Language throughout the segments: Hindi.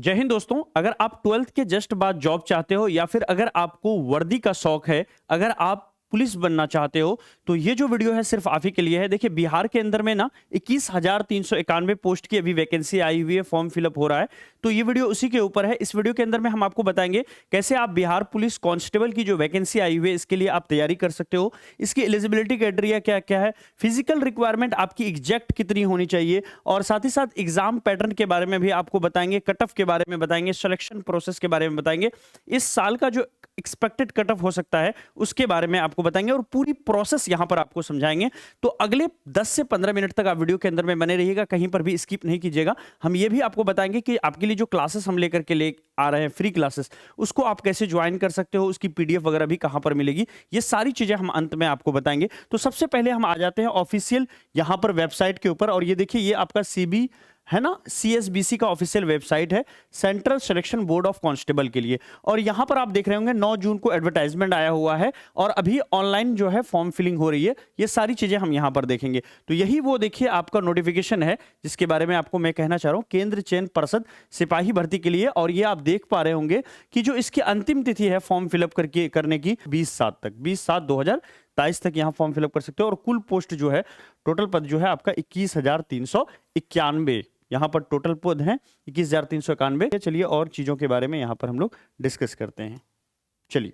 जय हिंद दोस्तों। अगर आप 12th के जस्ट बाद जॉब चाहते हो या फिर अगर आपको वर्दी का शौक है, अगर आप पुलिस बनना चाहते हो तो ये जो वीडियो है सिर्फ आप ही के लिए है। देखिए बिहार के अंदर में ना 21,391 पोस्ट की अभी वैकेंसी आई हुई है, फॉर्म फिलअप हो रहा है। तो ये वीडियो उसी के ऊपर है। इस वीडियो के अंदर में हम आपको बताएंगे कैसे आप बिहार पुलिस कांस्टेबल की जो वैकेंसी आई हुई है इसके लिए आप तैयारी कर सकते हो, इसकी एलिजिबिलिटी क्राइटेरिया क्या क्या है, फिजिकल रिक्वायरमेंट आपकी एग्जैक्ट कितनी होनी चाहिए, और साथ ही साथ एग्जाम पैटर्न के बारे में भी आपको बताएंगे, कट ऑफ के बारे में बताएंगे, सिलेक्शन प्रोसेस के बारे में बताएंगे, इस साल का जो एक्सपेक्टेड कट ऑफ हो सकता है उसके बारे में आपको बताएंगे और पूरी प्रोसेस यहां पर आपको समझाएंगे। तो अगले 10 से 15 मिनट तक आप वीडियो के अंदर में बने रहिएगा, कहीं पर भी स्किप नहीं कीजिएगा। हम ये भी आपको बताएंगे कि आपके लिए जो क्लासेस हम लेकर के ले आ रहे हैं, फ्री क्लासेस, उसको आप कैसे ज्वाइन कर सकते हो, उसकी पीडीएफ वगैरह भी कहां पर मिलेगी, ये सारी चीजें हम अंत में आपको बताएंगे। तो सबसे पहले हम आ जाते हैं ऑफिशियल यहां पर वेबसाइट के ऊपर, और ये देखिए ये आपका सीबी है ना, सीएसबीसी का ऑफिशियल वेबसाइट है central selection board of constable के लिए। और यहां पर आप देख रहे होंगे 9 जून को एडवर्टाइजमेंट आया हुआ है और अभी ऑनलाइन जो है फॉर्म फिलिंग हो रही है। ये सारी चीजें हम यहां पर देखेंगे। तो यही वो देखिए आपका नोटिफिकेशन है जिसके बारे में आपको मैं कहना चाह रहा हूं, केंद्र चयन पर्षद सिपाही भर्ती के लिए। और ये आप देख पा रहे होंगे कि जो इसकी अंतिम तिथि है फॉर्म फिलअप करके करने की 20/7 तक, 20/7/2023 तक यहां फॉर्म फिलअप कर सकते हो। और कुल पोस्ट जो है, टोटल पद जो है आपका 21,391 यहां पर टोटल पद हैं 21,391। चलिए और चीजों के बारे में यहां पर हम लोग डिस्कस करते हैं। चलिए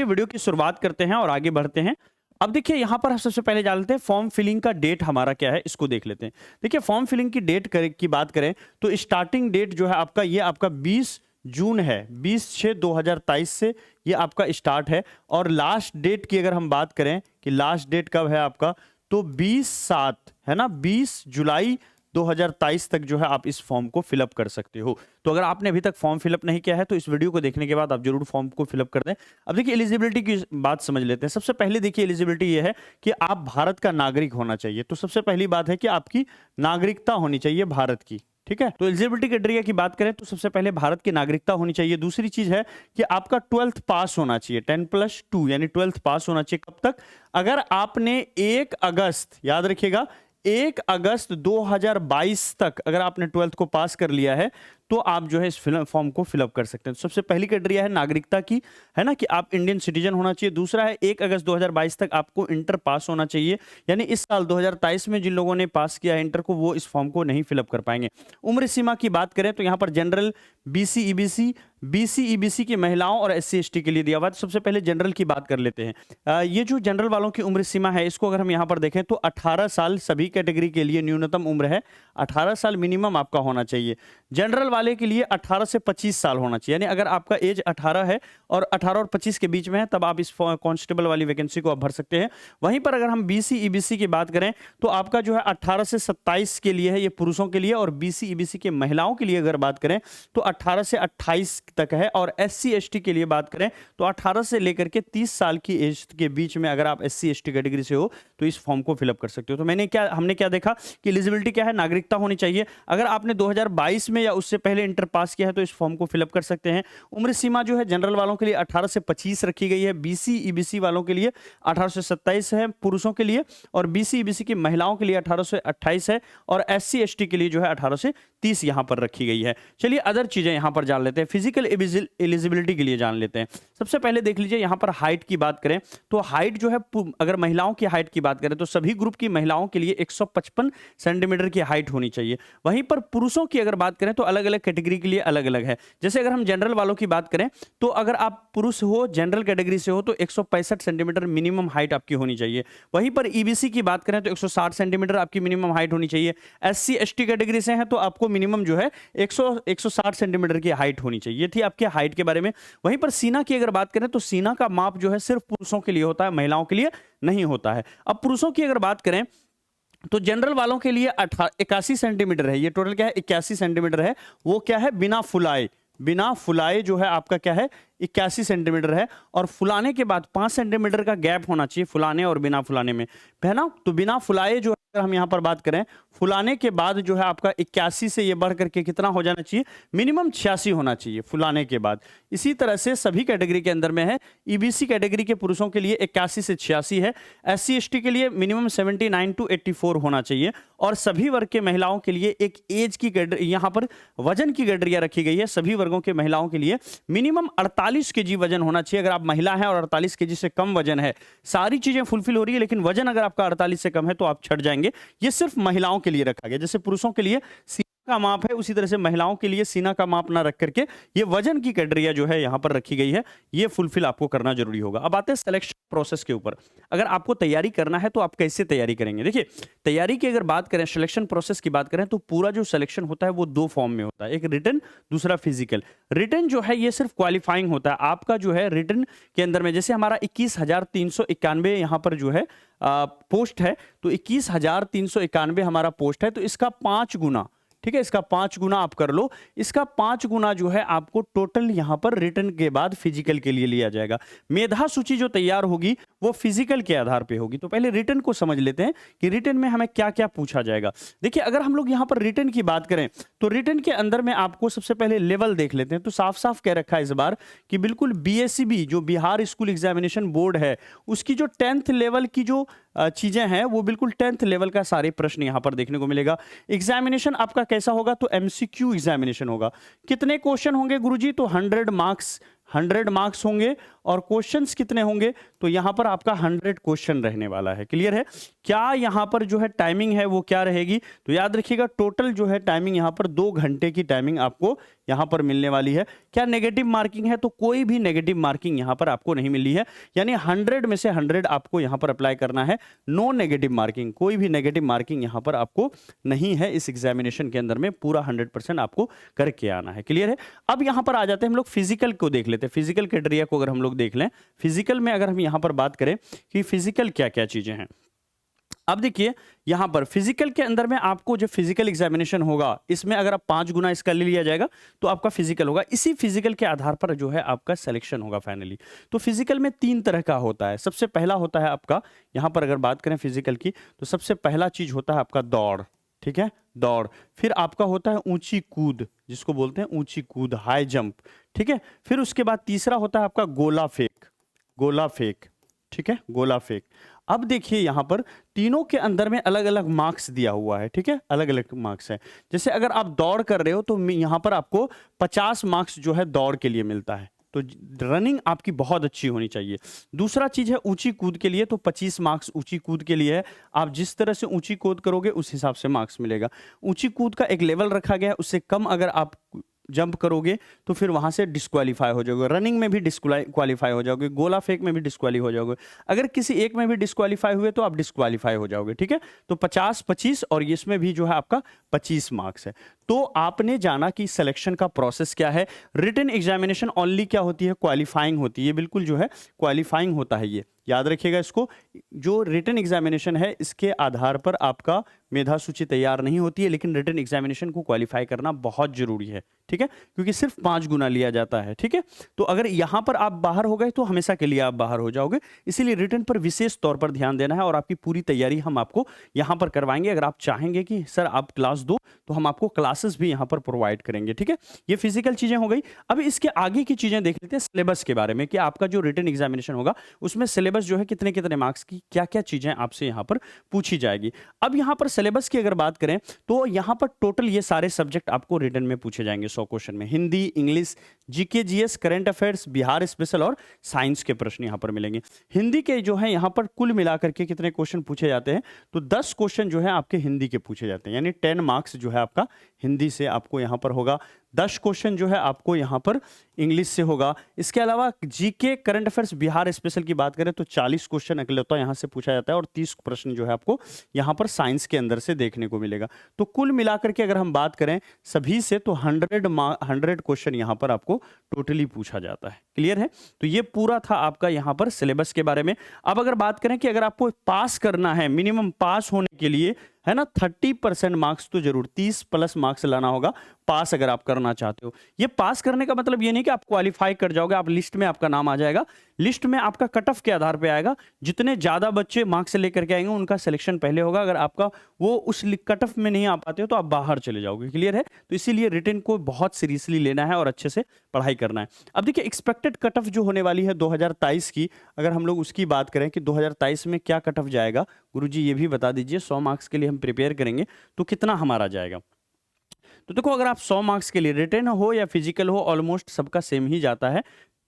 वीडियो की शुरुआत करते हैं और आगे बढ़ते हैं। अब देखिए यहां पर सबसे पहले जान लेते हैं फॉर्म फिलिंग का डेट हमारा क्या है, इसको देख लेते हैं। देखिए फॉर्म फिलिंग की डेट की बात करें तो स्टार्टिंग डेट जो है आपका, ये आपका 20 जून है, 20/6/2023 से ये आपका स्टार्ट है। और लास्ट डेट की अगर हम बात करें कि लास्ट डेट कब है आपका, तो 20/7 है ना, 20 जुलाई 2023 तक जो है आप इस फॉर्म को फिलअप कर सकते हो। तो अगर आपने अभी तक फॉर्म फिलअप नहीं किया है तो इस वीडियो को देखने के बाद आप जरूर फॉर्म को फिलअप कर दें। अब देखिए एलिजिबिलिटी की बात समझ लेते हैं। सबसे पहले देखिए एलिजिबिलिटी ये है कि आप भारत का नागरिक होना चाहिए। तो सबसे पहली बात है कि आपकी नागरिकता होनी चाहिए भारत की, ठीक है। तो एलिजिबिलिटी क्राइटेरिया की बात करें तो सबसे पहले भारत की नागरिकता होनी चाहिए। दूसरी चीज है कि आपका 12th पास होना चाहिए, 10+2 यानी 12th पास होना चाहिए। कब तक? अगर आपने 1 अगस्त, याद रखिएगा 1 अगस्त 2022 तक अगर आपने 12th को पास कर लिया है तो आप जो है इस फॉर्म को फिलअप कर सकते हैं। तो सबसे पहली क्राइटेरिया है नागरिकता की, है ना, कि आप इंडियन सिटीजन होना चाहिए। दूसरा है 1 अगस्त 2022 तक आपको इंटर पास होना चाहिए, यानी इस साल 2023 में जिन लोगों ने पास किया है इंटर को, वो इस फॉर्म को नहीं फिलअप कर पाएंगे। उम्र सीमा की बात करें तो यहां पर general, BC EBC, BC EBC की महिलाओं और एससी एसटी के लिए दिया हुआ है। सबसे पहले जनरल की बात कर लेते हैं। ये जो जनरल वालों की उम्र सीमा है, इसको अगर हम यहां पर देखें तो 18 साल सभी कैटेगरी के लिए न्यूनतम उम्र है, 18 साल मिनिमम आपका होना चाहिए। जनरल वाले के लिए 18 से 25 साल होना चाहिए, यानी अगर आपका एज 18 है और 18 और 25 के बीच में है तब आप इस कांस्टेबल वाली वैकेंसी को आप भर सकते हैं। वहीं पर अगर हम बीसी ईबीसी की बात करें तो आपका जो है 18 से 27 के लिए है, ये पुरुषों के लिए। और बीसी ईबीसी के महिलाओं के लिए अगर बात करें तो 18 से 28 तक है। और एससी एसटी के लिए बात करें तो 18 से लेकर के 30 साल की एज के बीच में अगर आप एससी एसटी कैटेगरी से हो तो इस फॉर्म को फिलअप कर सकते हो। तो हमने क्या देखा कि एलिजिबिलिटी क्या है, नागरिकता होनी चाहिए। अगर आपने 2022 में या उससे पहले इंटर पास किया है तो इस फॉर्म को फिलअप कर सकते हैं। उम्र सीमा जो है जनरल वालों के लिए 18 से 25 रखी गई है, बीसी ईबीसी वालों के लिए 18 से 27 है पुरुषों के लिए, और बीसी ईबीसी की महिलाओं के लिए 18 से 28 है, और एससी एसटी के लिए जो है 18 से 30 यहां पर रखी गई है। चलिए अदर चीजें यहां पर जान लेते हैं, फिजिकल एलिजिबिलिटी के लिए जान लेते हैं। सबसे पहले देख लीजिए यहां पर हाइट की बात करें तो हाइट जो है, अगर महिलाओं की हाइट की बात करें तो सभी ग्रुप की महिलाओं के लिए 155 सेंटीमीटर की हाइट होनी चाहिए। वहीं पर पुरुषों की अगर बात करें तो अलग अलग कैटेगरी के लिए अलग अलग है। जैसे अगर हम जनरल वालों की बात करें तो अगर आप पुरुष हो, जनरल कैटेगरी से हो, तो 165 सेंटीमीटर मिनिमम हाइट आपकी होनी चाहिए। वहीं पर ईबीसी की बात करें तो 160 सेंटीमीटर आपकी मिनिमम हाइट होनी चाहिए। एससी एसटी कैटेगरी से हैं तो आपको मिनिमम जो है 160 सेंटीमीटर की हाइट होनी चाहिए। ये थी आपके हाइट के बारे में। वहीं पर सीना की अगर बात करें तो सीना का माप जो है सिर्फ पुरुषों के लिए होता है, महिलाओं के लिए नहीं होता है। अब पुरुषों की अगर बात करें तो जनरल वालों के लिए 81 सेंटीमीटर है, ये टोटल क्या है 81 सेंटीमीटर है। वो क्या है, बिना फुलाए जो है आपका क्या है 81 सेंटीमीटर है। और फुलाने के बाद 5 सेंटीमीटर का गैप होना चाहिए फुलाने और बिना फुलाने में, है ना। तो बिना फुलाए जो अगर हम यहाँ पर बात करें, फुलाने के बाद जो है आपका 81 से ये बढ़ करके कितना हो जाना चाहिए, मिनिमम 86 होना चाहिए फुलाने के बाद। इसी तरह से सभी कैटेगरी के अंदर में है, ईबीसी कैटेगरी के पुरुषों के लिए 81 से 86 है, एससी एसटी के लिए मिनिमम 79 टू 84 होना चाहिए, और सभी वर्ग के महिलाओं के लिए एक एज की यहाँ पर वजन की कैटेगरी रखी गई है। सभी वर्गों के महिलाओं के लिए मिनिमम 48 केजी वजन होना चाहिए। अगर आप महिला हैं और 48 केजी से कम वजन है, सारी चीजें फुलफिल हो रही है, लेकिन वजन अगर आपका 48 से कम है तो आप छट जाएंगे। ये सिर्फ महिलाओं के लिए रखा गया। जैसे पुरुषों के लिए सीना का माप है, उसी तरह से महिलाओं के लिए सीना का माप ना रख करके ये वजन की कैटेगरी जो है यहाँ पर रखी गई है, ये फुलफिल आपको करना जरूरी होगा। अब आते हैं सिलेक्शन प्रोसेस के ऊपर। अगर आपको तैयारी करना है तो आप कैसे तैयारी करेंगे? देखिए, तैयारी की अगर बात करें, सिलेक्शन प्रोसेस की बात करें, तो पूरा जो सिलेक्शन होता है वो दो फॉर्म में होता है, एक रिटन, दूसरा फिजिकल। रिटन जो है ये सिर्फ क्वालिफाइंग होता है आपका, जो है रिटन के अंदर में जैसे हमारा 21,391 यहाँ पर जो है पोस्ट है, तो 21,391 हमारा पोस्ट है, तो इसका 5 गुना, ठीक है, इसका 5 गुना आप कर लो। इसका 5 गुना जो है आपको टोटल यहां पर रिटन के बाद फिजिकल के लिए लिया जाएगा। मेधा सूची जो तैयार होगी वो फिजिकल के आधार पे होगी। तो पहले रिटन को समझ लेते हैं कि रिटन में हमें क्या क्या पूछा जाएगा। देखिए, अगर हम लोग यहां पर रिटन की बात करें तो रिटन के अंदर में आपको सबसे पहले लेवल देख लेते हैं। तो साफ साफ कह रखा है इस बार कि बिल्कुल बीएससीबी जो बिहार स्कूल एग्जामिनेशन बोर्ड है, उसकी जो 10th लेवल की जो चीजें हैं वो बिल्कुल 10th लेवल का सारे प्रश्न यहां पर देखने को मिलेगा। एग्जामिनेशन आपका कैसा होगा? तो एमसीक्यू एग्जामिनेशन होगा। कितने क्वेश्चन होंगे गुरुजी? तो 100 मार्क्स होंगे। और क्वेश्चंस कितने होंगे? तो यहां पर आपका 100 क्वेश्चन रहने वाला है। क्लियर है? क्या यहां पर जो है टाइमिंग है वो क्या रहेगी? तो याद रखिएगा, टोटल जो है टाइमिंग यहां पर 2 घंटे की टाइमिंग आपको यहां पर मिलने वाली है। क्या नेगेटिव मार्किंग है? तो कोई भी नेगेटिव मार्किंग यहां पर आपको नहीं मिली है, यानी 100 में से 100 आपको यहां पर अप्लाई करना है। नो नेगेटिव मार्किंग, कोई भी नेगेटिव मार्किंग यहां पर आपको नहीं है इस एग्जामिनेशन के अंदर में, पूरा 100% आपको करके आना है। क्लियर है? अब यहां पर आ जाते हैं हम लोग फिजिकल को देख लेते हैं। फिजिकल क्राइटेरिया को अगर हम लोग देख लें, फिजिकल में अगर हम यहां पर बात करें कि फिजिकल क्या क्या चीजें हैं। अब देखिए, यहां पर फिजिकल के अंदर में आपको जो फिजिकल एग्जामिनेशन होगा, इसमें अगर आप 5 गुना इसका ले लिया जाएगा तो आपका फिजिकल होगा। इसी फिजिकल के आधार पर जो है आपका सिलेक्शन होगा फाइनली। तो फिजिकल में 3 तरह का होता है। सबसे पहला होता है आपका, यहां पर अगर बात करें फिजिकल की, तो सबसे पहला चीज होता है आपका दौड़। ठीक है, दौड़। फिर आपका होता है ऊंची कूद, जिसको बोलते हैं ऊंची कूद, हाई जंप। ठीक है, फिर उसके बाद तीसरा होता है आपका गोला फेंक, गोला फेंक। ठीक है, गोला फेंक। अब देखिए, यहां पर तीनों के अंदर में अलग अलग मार्क्स दिया हुआ है। ठीक है, अलग अलग मार्क्स है। जैसे अगर आप दौड़ कर रहे हो तो यहां पर आपको 50 मार्क्स जो है दौड़ के लिए मिलता है, तो रनिंग आपकी बहुत अच्छी होनी चाहिए। दूसरा चीज है ऊंची कूद के लिए, तो 25 मार्क्स ऊंची कूद के लिए है। आप जिस तरह से ऊंची कूद करोगे उस हिसाब से मार्क्स मिलेगा। ऊंची कूद का एक लेवल रखा गया है, उससे कम अगर आप जंप करोगे तो फिर वहां से डिस्क्वालीफाई हो जाओगे। रनिंग में भी डिस्क्वालीफाई हो जाओगे, गोला फेंक में भी डिस्क्वालीफाई हो जाओगे। अगर किसी एक में भी डिस्क्वालीफाई हुए तो आप डिस्क्वालीफाई हो जाओगे। ठीक है, तो 50, 25 और इसमें भी जो है आपका 25 मार्क्स है। तो आपने जाना कि सिलेक्शन का प्रोसेस क्या है। रिटन एग्जामिनेशन ओनली क्या होती है? क्वालिफाइंग होती है। ये बिल्कुल जो है क्वालिफाइंग होता है, ये याद रखिएगा इसको। जो रिटन एग्जामिनेशन है इसके आधार पर आपका मेधा सूची तैयार नहीं होती है, लेकिन रिटन एग्जामिनेशन को क्वालिफाई करना बहुत जरूरी है। ठीक है, क्योंकि सिर्फ 5 गुना लिया जाता है। ठीक है, तो अगर यहां पर आप बाहर हो गए तो हमेशा के लिए आप बाहर हो जाओगे। इसीलिए रिटन पर विशेष तौर पर ध्यान देना है, और आपकी पूरी तैयारी हम आपको यहां पर करवाएंगे। अगर आप चाहेंगे कि सर आप क्लास दो, तो हम आपको क्लासेस भी यहां पर प्रोवाइड करेंगे। ठीक है, ये फिजिकल चीजें हो गई। अब इसके आगे की चीजें देख लेते हैं, सिलेबस के बारे में, कि आपका जो रिटन एग्जामिनेशन होगा उसमें सिलेबस जो है कितने कितने मार्क्स की, क्या क्या चीजें आपसे यहां पर पूछी जाएगी। अब यहां पर सिलेबस की अगर बात करें तो यहां पर टोटल ये सारे सब्जेक्ट आपको रिटन में पूछे जाएंगे 100 क्वेश्चन में। Hindi, English, GK, GS, current affairs, Bihar special और साइंस के प्रश्न यहां पर मिलेंगे। हिंदी के जो है यहां पर कुल मिलाकर के कितने क्वेश्चन पूछे जाते हैं? तो 10 क्वेश्चन जो है आपके हिंदी के पूछे जाते हैं, यानी 10 मार्क्स जो है आपका हिंदी से आपको यहां पर होगा। 10 क्वेश्चन जो है आपको यहां पर इंग्लिश से होगा। इसके अलावा GK, current affairs, Bihar special की बात करें तो 40 क्वेश्चन अकेलौता यहां से पूछा जाता है, और 30 प्रश्न जो है आपको यहां पर साइंस के अंदर से देखने को मिलेगा। तो कुल मिलाकर के अगर हम बात करें सभी से, तो 100 क्वेश्चन यहां पर आपको टोटली पूछा जाता है। क्लियर है? तो ये पूरा था आपका यहां पर सिलेबस के बारे में। अब अगर बात करें कि अगर आपको पास करना है, मिनिमम पास होने के लिए है ना, 30% मार्क्स तो जरूर, 30 प्लस मार्क्स लाना होगा पास अगर आप करना चाहते हो। ये पास करने का मतलब ये नहीं कि आप क्वालिफाई कर जाओगे, आप लिस्ट में आपका नाम आ जाएगा। लिस्ट में आपका कट ऑफ के आधार पे आएगा, जितने ज्यादा बच्चे मार्क्स लेकर के आएंगे उनका सिलेक्शन पहले होगा। अगर आपका वो उस कट ऑफ में नहीं आ पाते हो तो आप बाहर चले जाओगे। क्लियर है? तो इसीलिए रिटन को बहुत सीरियसली लेना है और अच्छे से पढ़ाई करना है। अब देखिए एक्सपेक्टेड कट ऑफ जो होने वाली है 2023 की, अगर हम लोग उसकी बात करें कि 2023 में क्या कट ऑफ जाएगा, गुरुजी ये भी बता दीजिए। 100 मार्क्स के लिए हम प्रिपेयर करेंगे तो कितना हमारा जाएगा? तो देखो, अगर आप 100 मार्क्स के लिए रिटन हो या फिजिकल हो, ऑलमोस्ट सबका सेम ही जाता है,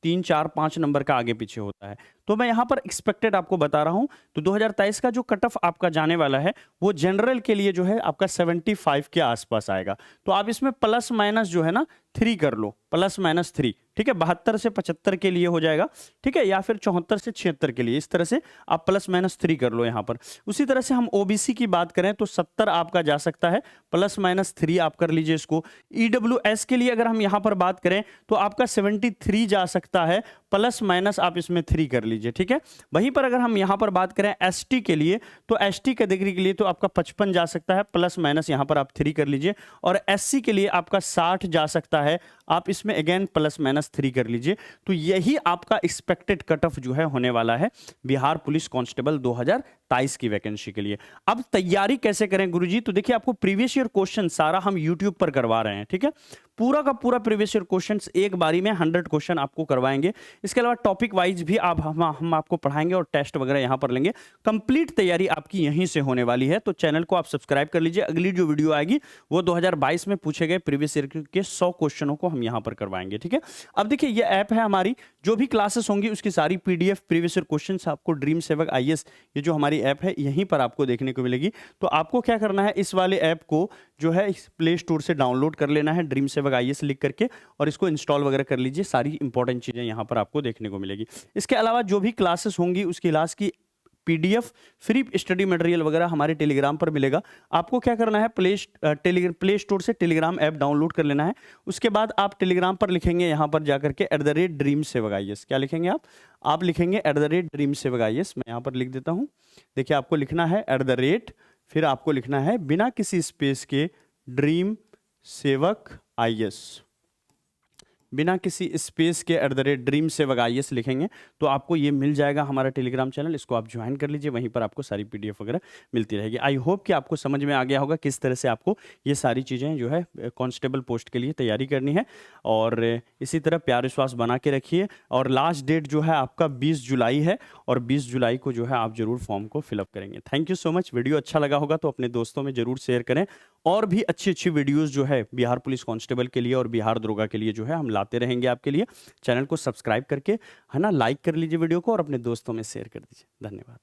3 4 5 नंबर का आगे पीछे होता है। तो मैं यहाँ पर एक्सपेक्टेड आपको बता रहा हूँ। तो 2023 का जो कट ऑफ आपका जाने वाला है वो जनरल के लिए जो है आपका 75 के आसपास आएगा। तो आप इसमें प्लस माइनस जो है ना 3 कर लो, प्लस माइनस 3, ठीक है। 72 से 75 के लिए हो जाएगा, ठीक है, या फिर 74 से 76 के लिए, इस तरह से आप प्लस माइनस 3 कर लो यहाँ पर। उसी तरह से हम ओबीसी की बात करें तो 70 आपका जा सकता है, प्लस माइनस 3 आप कर लीजिए इसको। ईडब्ल्यूएस के लिए अगर हम यहाँ पर बात करें तो आपका 73 जा सकता है, प्लस माइनस आप इसमें 3 कर लीजिए, ठीक है। वहीं पर अगर हम यहाँ पर बात करें एसटी के लिए तो एसटी कैटेगरी के लिए तो आपका 55 जा सकता है, प्लस माइनस यहाँ पर आप 3 कर लीजिए। और एससी के लिए आपका 60 जा सकता है, आप इसमें अगेन प्लस माइनस 3 कर लीजिए। तो यही आपका एक्सपेक्टेड कट ऑफ जो है होने वाला है बिहार पुलिस कांस्टेबल 2023 की वैकेंसी के लिए। अब तैयारी कैसे करें गुरुजी? तो देखिए, आपको प्रीवियस ईयर क्वेश्चन सारा हम यूट्यूब पर करवा रहे हैं, ठीक है। पूरा का पूरा प्रीवियस ईयर क्वेश्चंस एक बारी में 100 क्वेश्चन आपको करवाएंगे। इसके अलावा टॉपिक वाइज भी हम आपको पढ़ाएंगे और टेस्ट वगैरह यहां पर लेंगे। कंप्लीट तैयारी आपकी यहीं से होने वाली है। तो चैनल को आप सब्सक्राइब कर लीजिए। अगली जो वीडियो आएगी वो 2022 में पूछे गए प्रीवियस ईयर के 100 क्वेश्चनों को हम यहां पर करवाएंगे, ठीक है। अब देखिए, ये ऐप है हमारी, जो भी क्लासेस होंगी उसकी सारी पीडीएफ प्रीवियस ईयर क्वेश्चंस आपको ड्रीम सेवक आईएएस, ये जो हमारी ऐप है यहीं पर आपको देखने को मिलेगी। तो आपको क्या करना है, इस वाले ऐप को जो है प्ले स्टोर से डाउनलोड कर लेना है, ड्रीम सेवक आईएएस लिख करके, और इसको इंस्टॉल वगैरह कर लीजिए। सारी इंपॉर्टेंट चीजें यहां पर आपको देखने को मिलेगी। इसके अलावा जो भी क्लासेस होंगी उसकी क्लास की पीडीएफ, फ्री स्टडी मटेरियल वगैरह हमारे टेलीग्राम पर मिलेगा। आपको क्या करना है, प्ले स्टोर से टेलीग्राम ऐप डाउनलोड कर लेना है। उसके बाद आप टेलीग्राम पर लिखेंगे यहाँ पर जाकर के @ड्रीम सेवक आईएएस। क्या लिखेंगे आप लिखेंगे @ड्रीम सेवक आईएएस। मैं यहाँ पर लिख देता हूँ। देखिए, आपको लिखना है @ फिर आपको लिखना है बिना किसी स्पेस के ड्रीम सेवक आईएएस, बिना किसी स्पेस के @ड्रीम सेवक आईएएस लिखेंगे तो आपको ये मिल जाएगा हमारा टेलीग्राम चैनल। इसको आप ज्वाइन कर लीजिए, वहीं पर आपको सारी पीडीएफ वगैरह मिलती रहेगी। आई होप कि आपको समझ में आ गया होगा किस तरह से आपको ये सारी चीज़ें जो है कांस्टेबल पोस्ट के लिए तैयारी करनी है। और इसी तरह प्यार विश्वास बना के रखिए। और लास्ट डेट जो है आपका 20 जुलाई है, और 20 जुलाई को जो है आप जरूर फॉर्म को फिलअप करेंगे। Thank you so much. Video अच्छा लगा होगा तो अपने दोस्तों में जरूर शेयर करें। और भी अच्छी अच्छी वीडियोज़ जो है बिहार पुलिस कांस्टेबल के लिए और बिहार दरोगा के लिए जो है हम लाते रहेंगे आपके लिए। चैनल को सब्सक्राइब करके, है ना, लाइक कर लीजिए वीडियो को और अपने दोस्तों में शेयर कर दीजिए। धन्यवाद।